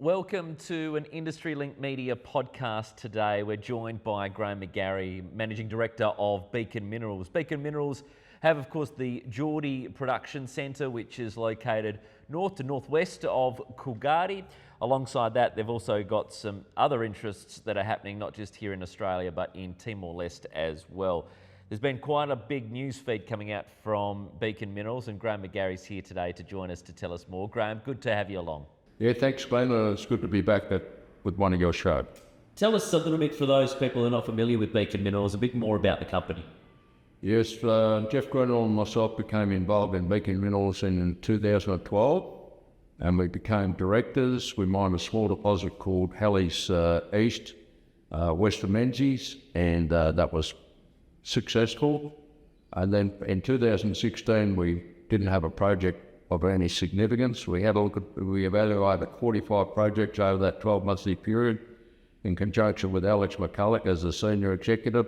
Welcome to an Industry Link Media podcast today. We're joined by Graham McGarry, Managing Director of Beacon Minerals. Beacon Minerals have, of course, the Geordie Production Centre, which is located north to northwest of Coolgardie. Alongside that, they've also got some other interests that are happening, not just here in Australia, but in Timor-Leste as well. There's been quite a big news feed coming out from Beacon Minerals, and Graham McGarry's here today to join us to tell us more. Graham, good to have you along. Yeah, thanks, Glenn. It's good to be back with one of your shows. Tell us a little bit, for those people who are not familiar with Beacon Minerals, a bit more about the company. Yes, Jeff Grenell and myself became involved in Beacon Minerals in 2012, and we became directors. We mined a small deposit called Halley's East, west of Menzies, and that was successful. And then in 2016, we didn't have a project of any significance. We evaluated 45 projects over that 12-monthly period in conjunction with Alex McCulloch as the senior executive.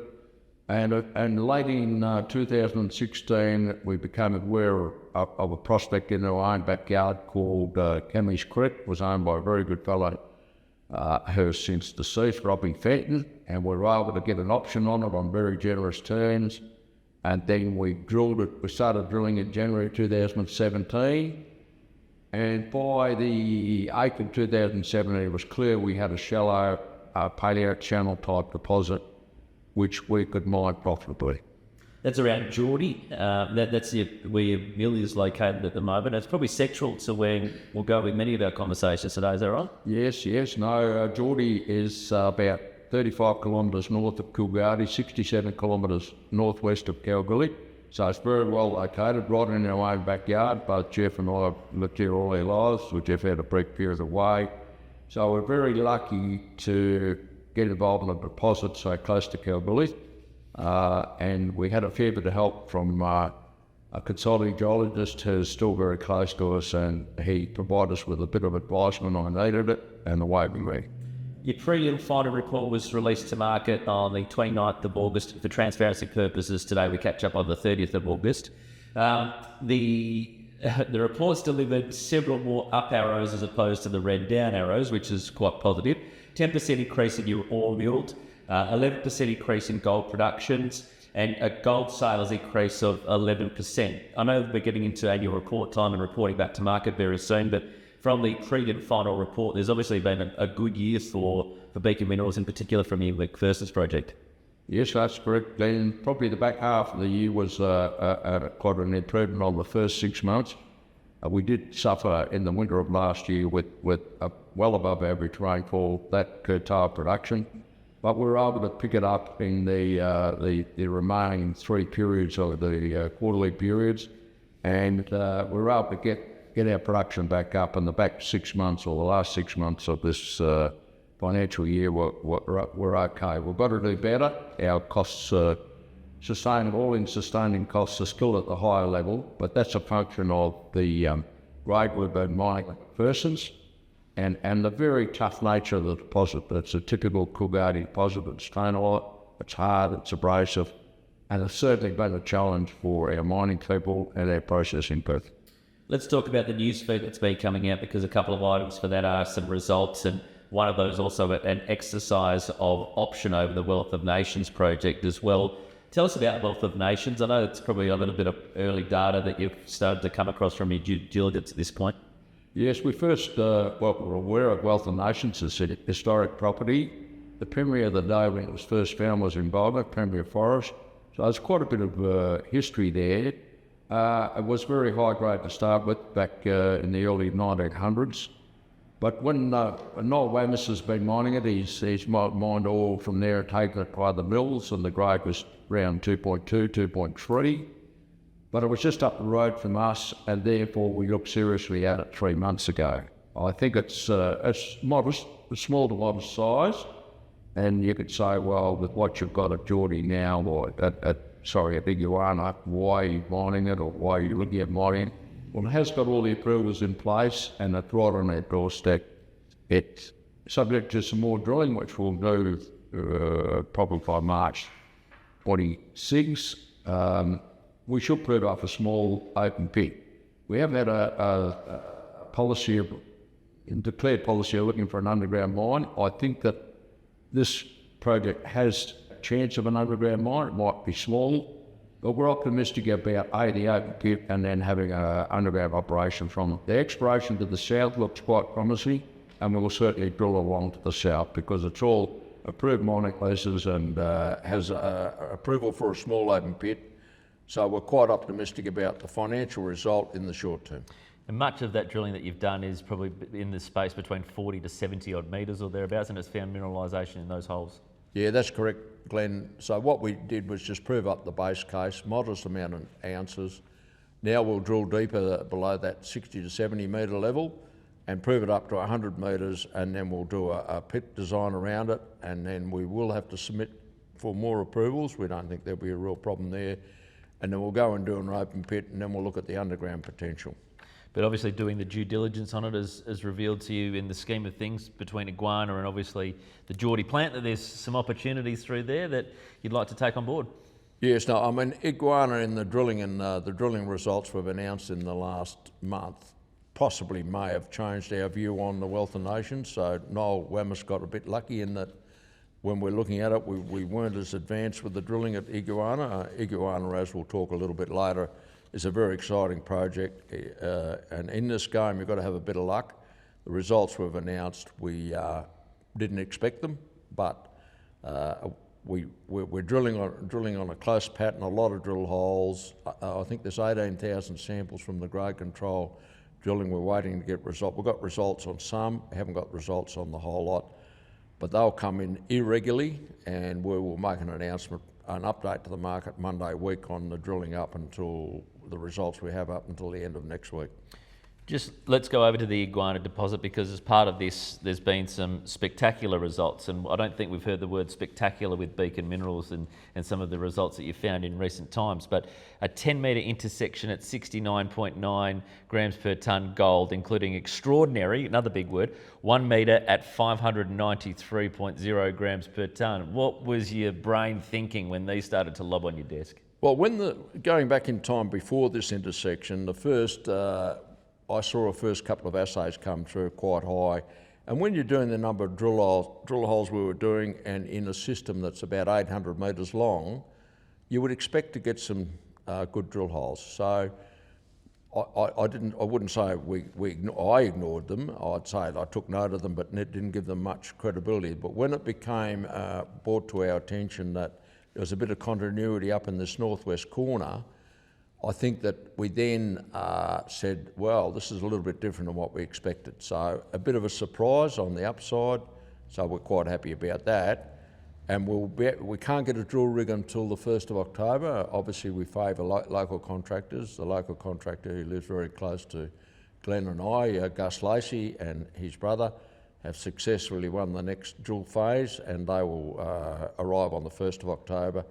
And late in 2016, we became aware of a prospect in our own backyard called Cammy's Creek. It was owned by a very good fellow who's since deceased, Robbie Fenton, and we were able to get an option on it on very generous terms. And then we drilled it. We started drilling in January 2017. And by the April 2017, it was clear we had a shallow paleo channel type deposit, which we could mine profitably. That's around Geordie. That's where your mill is located at the moment. It's probably central to where we'll go with many of our conversations today. Is that right? Yes. No, Geordie is about 35 kilometres north of Coolgardie, 67 kilometres northwest of Kalgoorlie. So it's very well located, right in our own backyard. Both Jeff and I have lived here all our lives. So Jeff had a brief period away. So we're very lucky to get involved in a deposit so close to Kalgoorlie. And we had a fair bit of help from a consulting geologist who's still very close to us, and he provided us with a bit of advice when I needed it, and away we went. Your prelim final report was released to market on the 29th of August. For transparency purposes, today we catch up on the 30th of August. The report's delivered several more up arrows as opposed to the red down arrows, which is quite positive. 10% increase in your ore milled, 11% increase in gold productions, and a gold sales increase of 11%. I know we're getting into annual report time and reporting back to market very soon, but from the prelim final report, there's obviously been a good year for Beacon Minerals, in particular from your McPhersons project. Yes, that's correct. Then probably the back half of the year was quite an improvement on the first 6 months. We did suffer in the winter of last year with well above average rainfall that curtailed production, but we were able to pick it up in the remaining three periods of the quarterly periods, and we were able to get our production back up in the back 6 months, or the last 6 months of this financial year we're okay. We've got to do better. Our costs, all-in sustaining costs are still at the higher level, but that's a function of the grade we've been mining at McPhersons and the very tough nature of the deposit. It's a typical Coolgardie deposit. It's tonalite, it's hard, it's abrasive, and it's certainly been a challenge for our mining people and our processing people. Let's talk about the news feed that's been coming out, because a couple of items for that are some results, and one of those also an exercise of option over the Wealth of Nations project as well. Tell us about Wealth of Nations. I know it's probably a little bit of early data that you've started to come across from your due diligence at this point. Yes, we first were aware of Wealth of Nations as a historic property. The Premier of the day when it was first found was in Boulder, Premier Forest. So there's quite a bit of history there. It was very high grade to start with back in the early 1900s. But when Noel Wammas has been mining it, he's mined ore from there and taken it by the mills, and the grade was around 2.2, 2.3. But it was just up the road from us, and therefore we looked seriously at it 3 months ago. I think it's modest, a small to modest size, and you could say, well, with what you've got at Geordie now, or at Iguana, why are you mining it, or why are you looking at mining it? Well, it has got all the approvals in place, and it's right on our doorstep. It's subject to some more drilling, which we'll do probably by March 26. We should put off a small open pit. We have had a policy of declared policy of looking for an underground mine. I think that this project has a chance of an underground mine. It might be small, but we're optimistic about the open pit and then having an underground operation from it. The exploration to the south looks quite promising, and we will certainly drill along to the south because it's all approved mining leases and has approval for a small open pit. So we're quite optimistic about the financial result in the short term. And much of that drilling that you've done is probably in the space between 40 to 70 odd metres or thereabouts, and it's found mineralisation in those holes. Yeah, that's correct, Glenn. So what we did was just prove up the base case, modest amount of ounces. Now we'll drill deeper below that 60 to 70 metre level and prove it up to 100 metres, and then we'll do a pit design around it, and then we will have to submit for more approvals. We don't think there'll be a real problem there. And then we'll go and do an open pit, and then we'll look at the underground potential. But obviously doing the due diligence on it has revealed to you, in the scheme of things between Iguana and obviously the Geordie plant, that there's some opportunities through there that you'd like to take on board. Yes, no, I mean, Iguana in the drilling and the drilling results we've announced in the last month possibly may have changed our view on the wealth of nations. So Noel Wemyss got a bit lucky in that when we're looking at it, we weren't as advanced with the drilling at Iguana. Iguana, as we'll talk a little bit later, is a very exciting project, and in this game you've got to have a bit of luck. The results we've announced, we didn't expect them, but we're drilling on a close pattern, a lot of drill holes. I think there's 18,000 samples from the grade control drilling. We're waiting to get results. We've got results on some, haven't got results on the whole lot, but they'll come in irregularly, and we will make an announcement, an update to the market Monday week on the drilling up until the results we have up until the end of next week. Just let's go over to the Iguana deposit, because as part of this there's been some spectacular results, and I don't think we've heard the word spectacular with Beacon Minerals and some of the results that you found in recent times, but a 10 metre intersection at 69.9 grams per tonne gold, including extraordinary, another big word, 1 metre at 593.0 grams per tonne. What was your brain thinking when these started to lob on your desk? Well, going back in time before this intersection, the first I saw a first couple of assays come through quite high, and when you're doing the number of drill holes we were doing, and in a system that's about 800 metres long, you would expect to get some good drill holes. So I wouldn't say I ignored them. I'd say I took note of them, but didn't give them much credibility. But when it became brought to our attention that there was a bit of continuity up in this northwest corner, I think that we then said, well, this is a little bit different than what we expected. So a bit of a surprise on the upside, so we're quite happy about that. And we can't get a drill rig until the 1st of October. Obviously, we favour local contractors. The local contractor who lives very close to Glenn and I, Gus Lacey and his brother, have successfully won the next drill phase, and they will arrive on the 1st of October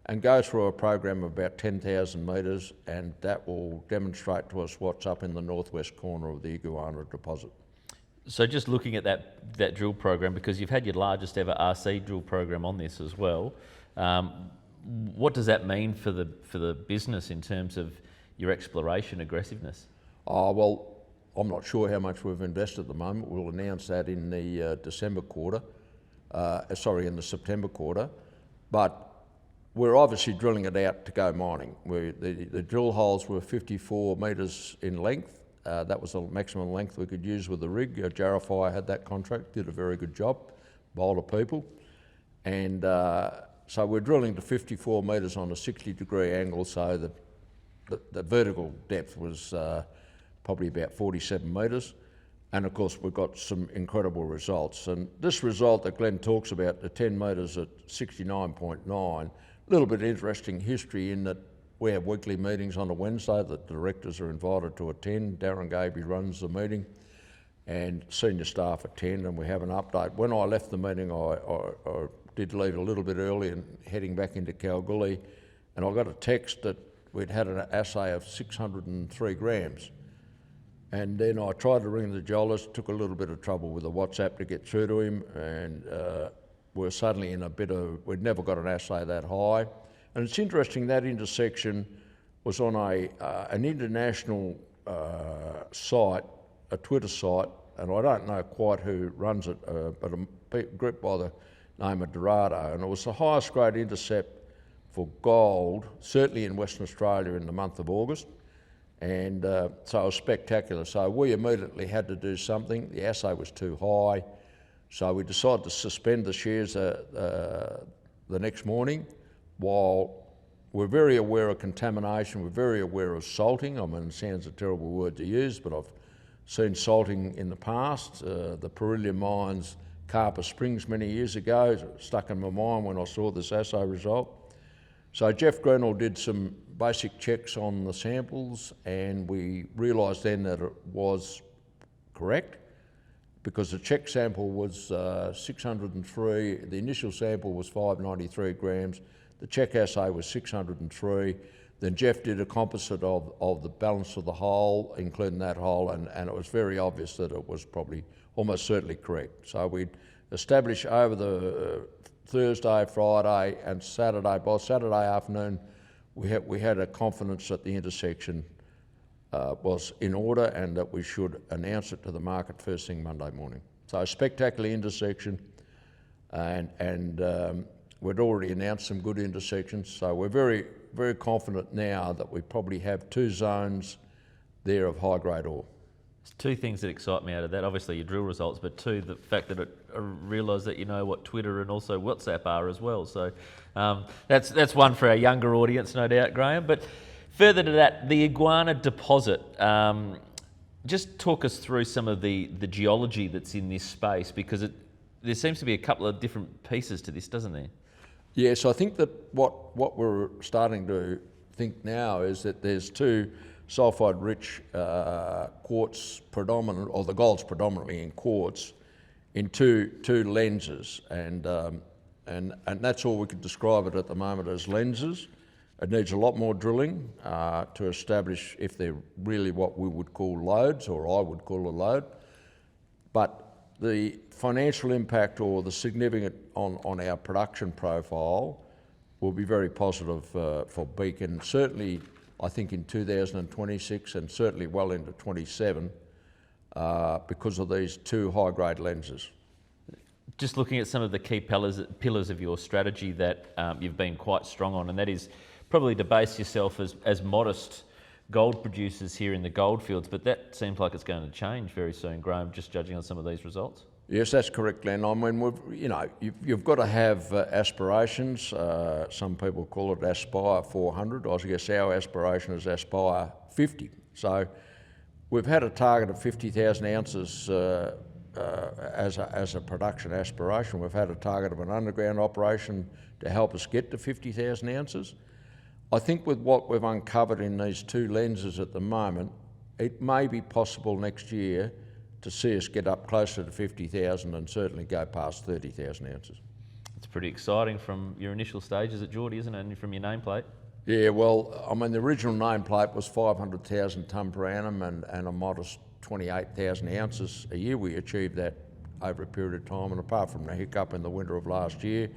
and go through a program of about 10,000 metres, and that will demonstrate to us what's up in the northwest corner of the Iguana deposit. So just looking at that drill program, because you've had your largest ever RC drill program on this as well, what does that mean for the business in terms of your exploration aggressiveness? Well, I'm not sure how much we've invested at the moment. We'll announce that in the in the September quarter, but we're obviously drilling it out to go mining. The drill holes were 54 metres in length. That was the maximum length we could use with the rig. Jarrafire had that contract, did a very good job, Boulder people. And so we're drilling to 54 metres on a 60-degree angle, so the vertical depth was probably about 47 metres. And of course, we've got some incredible results. And this result that Glenn talks about, the 10 metres at 69.9, a little bit interesting history in that we have weekly meetings on a Wednesday that the directors are invited to attend. Darren Gaby runs the meeting and senior staff attend, and we have an update. When I left the meeting, I did leave a little bit early and heading back into Kalgoorlie, and I got a text that we'd had an assay of 603 grams. And then I tried to ring the geologist, took a little bit of trouble with the WhatsApp to get through to him, and we're suddenly in we'd never got an assay that high. And it's interesting, that intersection was on an international site, a Twitter site, and I don't know quite who runs it, but a group by the name of Dorado, and it was the highest grade intercept for gold, certainly in Western Australia in the month of August. And so it was spectacular. So we immediately had to do something. The assay was too high. So we decided to suspend the shares the next morning. While we're very aware of contamination, we're very aware of salting. I mean, it sounds a terrible word to use, but I've seen salting in the past. The Perillian mines, Carper Springs many years ago, stuck in my mind when I saw this assay result. So Jeff Grenell did some basic checks on the samples, and we realised then that it was correct, because the check sample was 603, the initial sample was 593 grams, the check assay was 603, then Jeff did a composite of the balance of the hole, including that hole, and it was very obvious that it was probably almost certainly correct. So we'd established over the Thursday, Friday and Saturday. By Saturday afternoon, we had a confidence that the intersection was in order and that we should announce it to the market first thing Monday morning. So a spectacular intersection, and we'd already announced some good intersections. So we're very, very confident now that we probably have 2 zones there of high-grade ore. There's 2 things that excite me out of that. Obviously your drill results, but 2, the fact that I realise that you know what Twitter and also WhatsApp are as well. So that's one for our younger audience, no doubt, Graham. But further to that, the Iguana deposit. Just talk us through some of the geology that's in this space, because there seems to be a couple of different pieces to this, doesn't there? Yes, I think that what we're starting to think now is that there's 2 sulphide-rich quartz predominant, or the gold's predominantly in quartz, in two lenses, and that's all we could describe it at the moment as lenses. It needs a lot more drilling to establish if they're really what we would call lodes, or I would call a lode. But the financial impact or the significant on our production profile will be very positive for Beacon. Certainly, I think in 2026 and certainly well into 27 because of these 2 high-grade lenses. Just looking at some of the key pillars of your strategy that you've been quite strong on, and that is probably to base yourself as modest gold producers here in the Goldfields, but that seems like it's going to change very soon, Graham, just judging on some of these results. Yes, that's correct, Glenn. I mean, you've got to have aspirations. Some people call it Aspire 400. I guess our aspiration is Aspire 50. So we've had a target of 50,000 ounces as a production aspiration. We've had a target of an underground operation to help us get to 50,000 ounces. I think with what we've uncovered in these 2 lenses at the moment, it may be possible next year to see us get up closer to 50,000 and certainly go past 30,000 ounces. It's pretty exciting from your initial stages at Geordie, isn't it, and from your nameplate? Yeah, well, I mean, the original nameplate was 500,000 tonne per annum and a modest 28,000 ounces a year. We achieved that over a period of time, and apart from the hiccup in the winter of last year,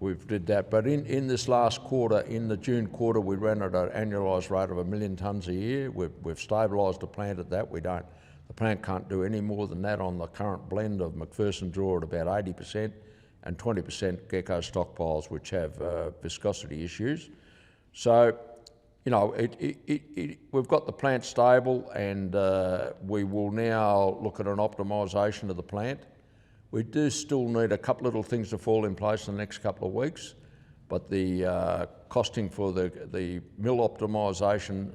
we've did that. But in this last quarter, in the June quarter, we ran at an annualised rate of 1 million tonnes a year. We've stabilised the plant at that. The plant can't do any more than that on the current blend of McPhersons Reward, about 80%, and 20% gecko stockpiles, which have viscosity issues. So, you know, we've got the plant stable, and we will now look at an optimisation of the plant. We do still need a couple little things to fall in place in the next couple of weeks, but the costing for the mill optimisation,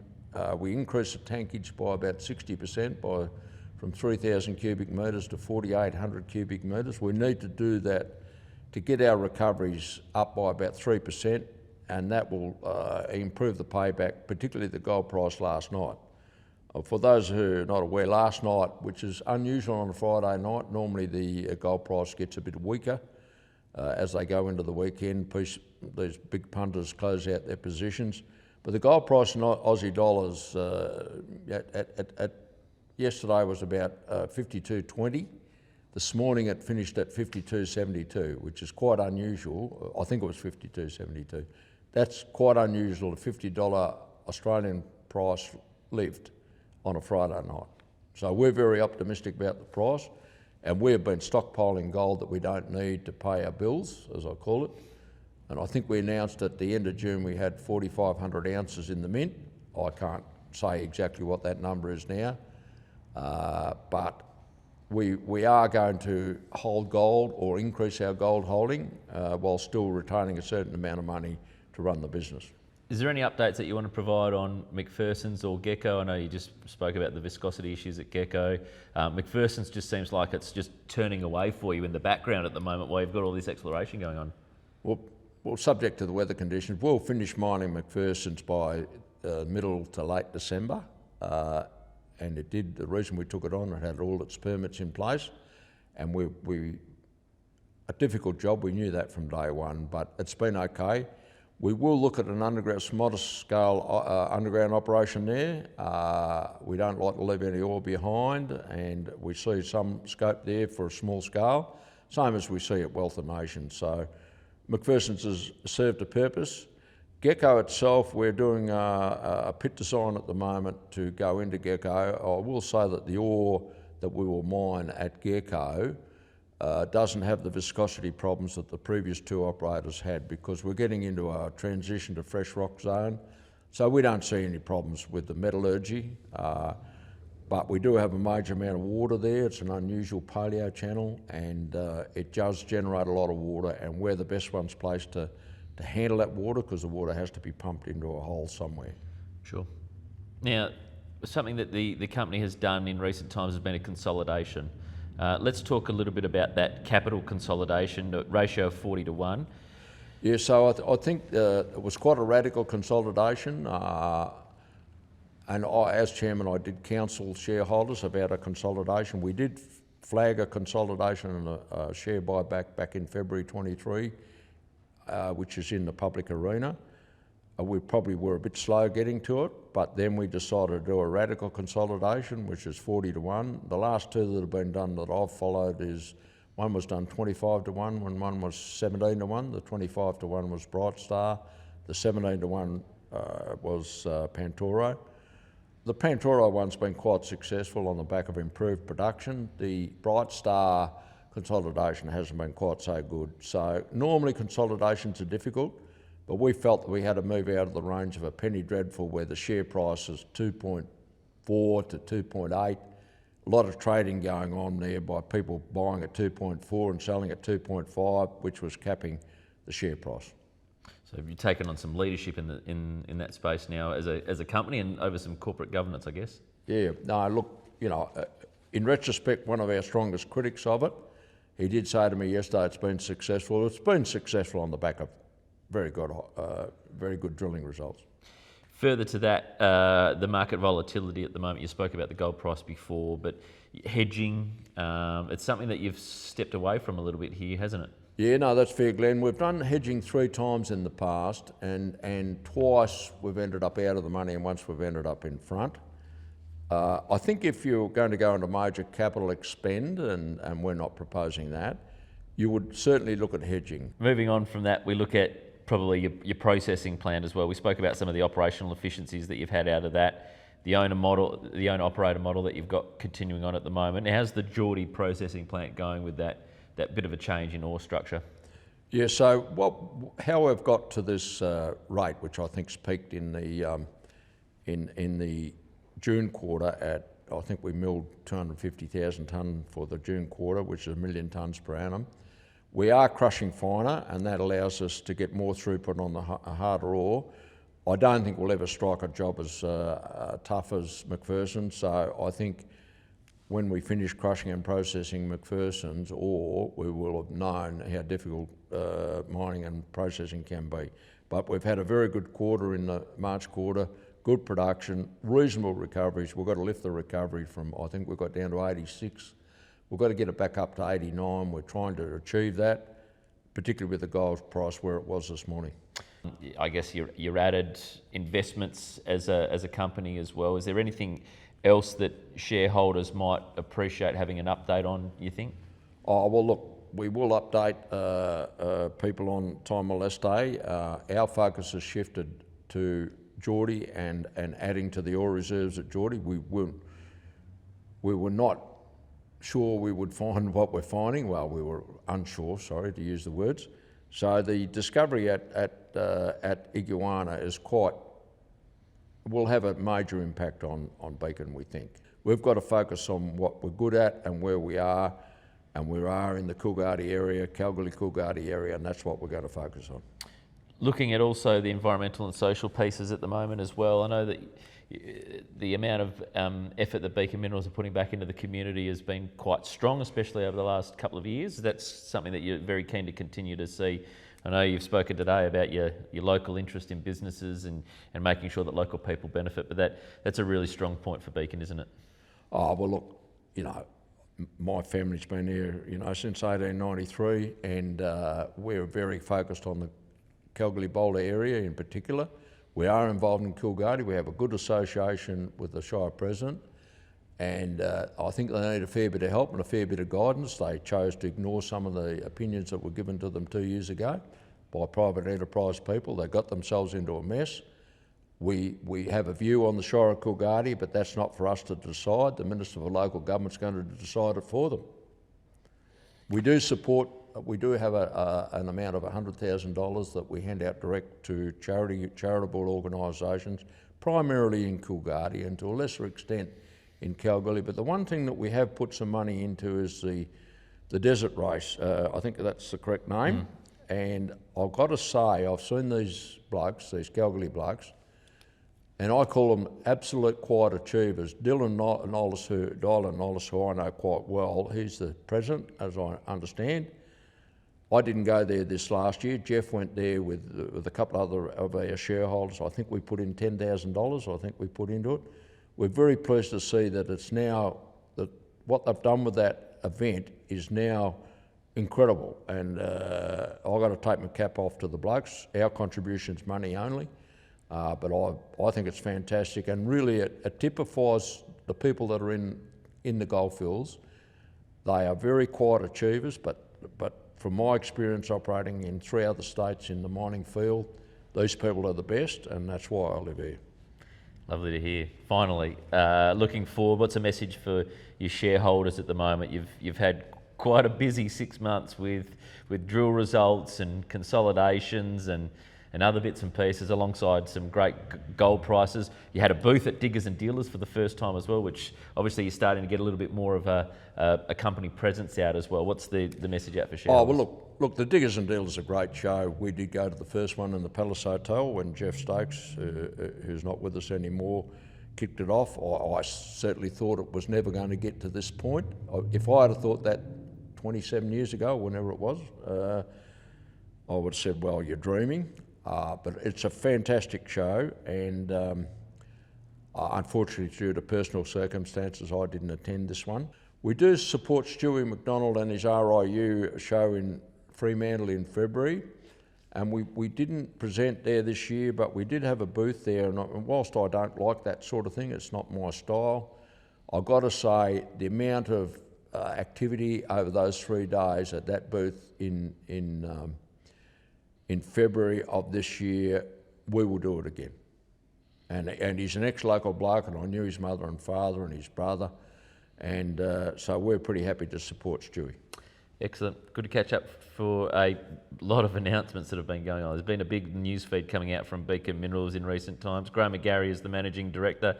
we increased the tankage by about 60%, from 3,000 cubic metres to 4,800 cubic metres. We need to do that to get our recoveries up by about 3%, and that will improve the payback, particularly the gold price last night. For those who are not aware, last night, which is unusual on a Friday night, normally the gold price gets a bit weaker as they go into the weekend. These big punters close out their positions. But the gold price in Aussie dollars yesterday was about 52.20. This morning it finished at 52.72, which is quite unusual. I think it was 52.72. That's quite unusual, a $50 Australian price lift on a Friday night. So we're very optimistic about the price, and we've been stockpiling gold that we don't need to pay our bills, as I call it. And I think we announced at the end of June we had 4,500 ounces in the mint. I can't say exactly what that number is now, but we are going to hold gold or increase our gold holding while still retaining a certain amount of money to run the business. Is there any updates that you want to provide on McPhersons or Gecko? I know you just spoke about the viscosity issues at Gecko. McPhersons just seems like it's just turning away for you in the background at the moment while you've got all this exploration going on. Well, subject to the weather conditions, we'll finish mining McPhersons by middle to late December. And it did, the reason we took it on, it had all its permits in place. And a difficult job, we knew that from day one, but it's been okay. We will look at an underground, modest scale underground operation there. We don't like to leave any ore behind, and we see some scope there for a small scale, same as we see at Wealth of Nations. So McPhersons has served a purpose. Gecko itself, we're doing a pit design at the moment to go into Gecko. I will say that the ore that we will mine at Gecko doesn't have the viscosity problems that the previous two operators had, because we're getting into a transition to fresh rock zone. So we don't see any problems with the metallurgy, but we do have a major amount of water there. It's an unusual paleo channel, and it does generate a lot of water, and we're the best ones placed to handle that water, because the water has to be pumped into a hole somewhere. Sure. Now, something that the company has done in recent times has been a consolidation. Let's talk a little bit about that capital consolidation, the ratio of 40:1. Yeah, so I think it was quite a radical consolidation. And as chairman, I did counsel shareholders about a consolidation. We did flag a consolidation and a share buyback back in February 23, which is in the public arena. We probably were a bit slow getting to it, but then we decided to do a radical consolidation, which is 40:1. The last two that have been done that I've followed is, one was done 25:1 and one was 17:1. The 25:1 was Brightstar. The 17:1 was Pantoro. The Pantoro one's been quite successful on the back of improved production. The Brightstar consolidation hasn't been quite so good. So normally consolidations are difficult, but we felt that we had to move out of the range of a penny dreadful where the share price is 2.4 to 2.8. A lot of trading going on there by people buying at 2.4 and selling at 2.5, which was capping the share price. So have you taken on some leadership in that space now as a company and over some corporate governance, I guess? Yeah, no, look, in retrospect, one of our strongest critics of it, he did say to me yesterday it's been successful. It's been successful on the back of very good drilling results. Further to that, the market volatility at the moment, you spoke about the gold price before, but hedging, it's something that you've stepped away from a little bit here, hasn't it? Yeah, no, that's fair, Glenn. We've done hedging 3 times in the past, and twice we've ended up out of the money and once we've ended up in front. I think if you're going to go into major capital expend, and we're not proposing that, you would certainly look at hedging. Moving on from that, we look at probably your processing plant as well. We spoke about some of the operational efficiencies that you've had out of that, the owner-operator model that you've got continuing on at the moment. How's the Geordie processing plant going with that bit of a change in ore structure? Yeah, so how we've got to this rate, which I think's peaked in the June quarter at, I think we milled 250,000 tonne for the June quarter, which is 1 million tonnes per annum. We are crushing finer, and that allows us to get more throughput on the harder ore. I don't think we'll ever strike a job as tough as McPhersons, so I think when we finish crushing and processing McPhersons ore, we will have known how difficult mining and processing can be. But we've had a very good quarter in the March quarter, good production, reasonable recoveries. We've got to lift the recovery from, I think we've got down to 86. We've got to get it back up to 89. We're trying to achieve that, particularly with the gold price where it was this morning. I guess your added investments as a company as well. Is there anything else that shareholders might appreciate having an update on, you think? Oh, well, look, we will update people on Timor-Leste. Our focus has shifted to Geordie and adding to the ore reserves at Geordie. we were not sure we would find what we're finding. Well, we were unsure, sorry to use the words. So the discovery at Iguana will have a major impact on Beacon, we think. We've got to focus on what we're good at and where we are, and we are in the Coolgardie area, Kalgoorlie-Coolgardie area, and that's what we're going to focus on. Looking at also the environmental and social pieces at the moment as well, I know that the amount of effort that Beacon Minerals are putting back into the community has been quite strong, especially over the last couple of years. That's something that you're very keen to continue to see. I know you've spoken today about your local interest in businesses and making sure that local people benefit, but that's a really strong point for Beacon, isn't it? Oh, well, look, my family's been here, since 1893, and we're very focused on the Kalgoorlie-Boulder area in particular. We are involved in Coolgardie. We have a good association with the Shire President, and I think they need a fair bit of help and a fair bit of guidance. They chose to ignore some of the opinions that were given to them 2 years ago by private enterprise people. They got themselves into a mess. We have a view on the Shire of Coolgardie, but that's not for us to decide. The Minister for Local Government's going to decide it for them. We do have an amount of $100,000 that we hand out direct to charitable organisations, primarily in Coolgardie and to a lesser extent in Kalgoorlie. But the one thing that we have put some money into is the desert race. I think that's the correct name. And I've got to say, I've seen these blokes, these Kalgoorlie blokes, and I call them absolute quiet achievers. Dylan Nollis, who I know quite well, he's the president, as I understand. I didn't go there this last year. Jeff went there with a couple other of our shareholders. I think we put in $10,000, I think we put into it. We're very pleased to see that it's now, that what they've done with that event is now incredible. And I've got to take my cap off to the blokes. Our contribution's money only. But I think it's fantastic, and really it typifies the people that are in the Goldfields. They are very quiet achievers, but from my experience operating in 3 other states in the mining field, these people are the best, and that's why I live here. Lovely to hear. Finally, looking forward, what's a message for your shareholders at the moment? You've had quite a busy 6 months with drill results and consolidations and other bits and pieces, alongside some great gold prices. You had a booth at Diggers and Dealers for the first time as well, which obviously you're starting to get a little bit more of a company presence out as well. What's the message out for shareholders? Oh, well, look, the Diggers and Dealers is a great show. We did go to the first one in the Palace Hotel when Jeff Stokes, who's not with us anymore, kicked it off. I certainly thought it was never going to get to this point. If I had thought that 27 years ago, whenever it was, I would have said, well, you're dreaming. But it's a fantastic show, and unfortunately due to personal circumstances I didn't attend this one. We do support Stewie McDonald and his RIU show in Fremantle in February, and we didn't present there this year, but we did have a booth there, and whilst I don't like that sort of thing, it's not my style, I've got to say the amount of activity over those 3 days at that booth in February of this year, we will do it again. And he's an ex-local bloke, and I knew his mother and father and his brother, and so we're pretty happy to support Stewie. Excellent. Good to catch up for a lot of announcements that have been going on. There's been a big news feed coming out from Beacon Minerals in recent times. Graham McGarry is the Managing Director,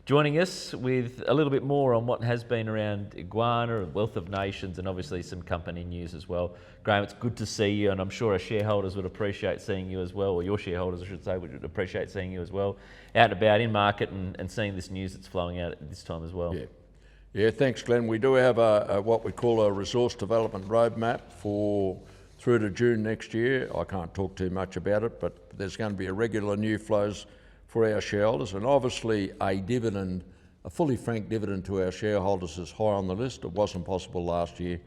joining us with a little bit more on what has been around Iguana and Wealth of Nations, and obviously some company news as well. Graham, it's good to see you, and I'm sure our shareholders would appreciate seeing you as well, or your shareholders I should say would appreciate seeing you as well, out and about in market and seeing this news that's flowing out at this time as well. Yeah, thanks Glenn. We do have a what we call a resource development roadmap through to June next year. I can't talk too much about it, but there's going to be a regular new flows for our shareholders, and obviously a fully franked dividend to our shareholders is high on the list. It wasn't possible last year,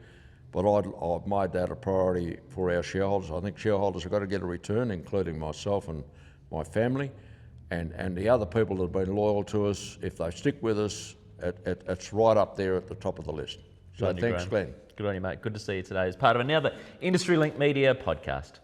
but I've made that a priority for our shareholders. I think shareholders have got to get a return, including myself and my family, and the other people that have been loyal to us. If they stick with us, it's right up there at the top of the list. So thanks, Glenn. Good on you, mate. Good to see you today as part of another Industry Link Media podcast.